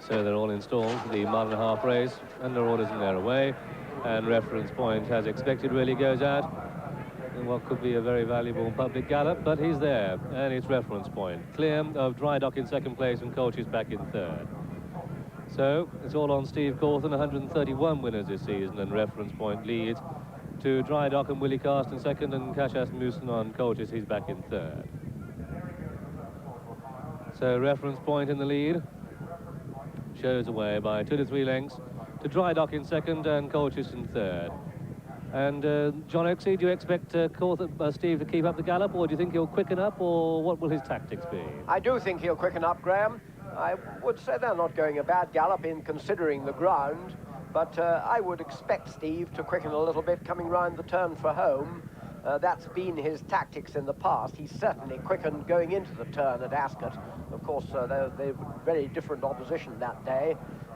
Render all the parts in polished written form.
So they're all installed for the mile-and-a-half race, and their orders and they're away. And reference point, as expected, really goes out in what could be a very valuable public gallop, but he's there, and it's reference point. Clear of Dry Dock in second place and Colchis back in third. So it's all on Steve Cawthon, 131 winners this season, and reference point leads to Dry Dock and Willie Cast in second, and Cash Asmussen on Colchis, he's back in third. So reference point in the lead, shows away by 2 to 3 lengths to Dry Dock in second and Colchis in third. And John Oaksey, do you expect Steve to keep up the gallop, or do you think he'll quicken up, or what will his tactics be? I do think he'll quicken up, Graham. I would say they're not going a bad gallop in considering the ground, but I would expect Steve to quicken a little bit coming round the turn for home. That's been his tactics in the past. He's certainly quickened going into the turn at Ascot. Of course, they were very different opposition that day,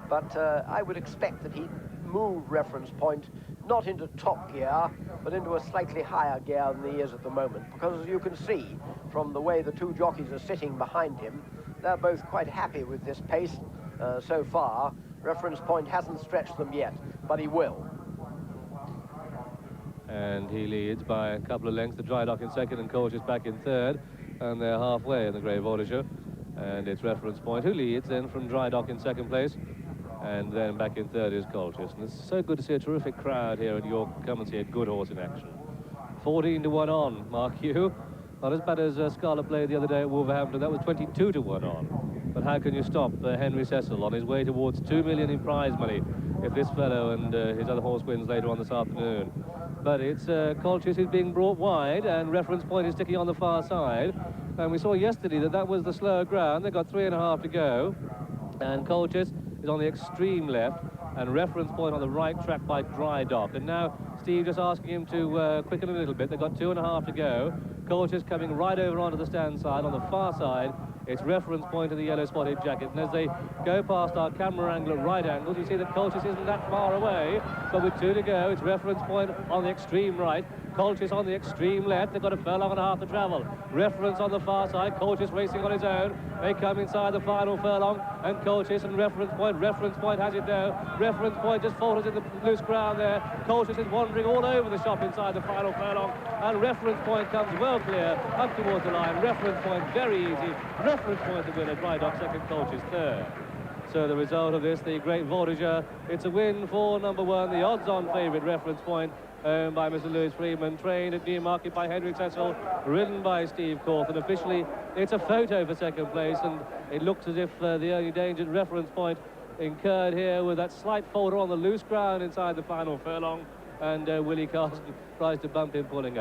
but I would expect that he'd move reference point not into top gear, but into a slightly higher gear than he is at the moment, because as you can see from the way the two jockeys are sitting behind him, they're both quite happy with this pace so far. Reference point hasn't stretched them yet, but he will. And he leads by a couple of lengths to Dry Dock in second and Colchis back in third, and they're halfway in the grey Voltigeur. And it's reference point who leads then from Dry Dock in second place, and then back in third is Colchis. And it's so good to see a terrific crowd here at York. Come and see a good horse in action. 14 to 1 on, mark you. Not as bad as Scarlet played the other day at Wolverhampton. That was 22 to 1 on. But how can you stop Henry Cecil on his way towards 2 million in prize money if this fellow and his other horse wins later on this afternoon? But it's Colchis who's being brought wide, and reference point is sticking on the far side. And we saw yesterday that was the slower ground. They've got 3.5 to go, and Colchis is on the extreme left, and reference point on the right track by Dry Dock. And now Steve just asking him to quicken a little bit. They've got 2.5 to go. Colchis coming right over onto the stand side on the far side. It's reference point in the yellow spotted jacket, and as they go past our camera angle at right angles, you see that Colchis isn't that far away, but with 2 to go, it's reference point on the extreme right, Colchis on the extreme left. They've got a furlong and a half to travel. Reference on the far side, Colchis racing on his own. They come inside the final furlong, and Colchis and reference point has it now. Reference point just falters in the loose ground there. Colchis is wandering all over the shop inside the final furlong, and reference point comes well clear up towards the line. Reference point very easy. Reference point the winner, Dry Dock second, Colchis third. So the result of this, the great Voltigeur, it's a win for number 1, the odds-on favourite, reference point, owned by Mr. Lewis Freeman, trained at Newmarket by Henry Cecil, ridden by Steve Cawthon. Officially, it's a photo for second place, and it looks as if the only danger reference point incurred here with that slight folder on the loose ground inside the final furlong, and Willie Carson tries to bump him pulling up.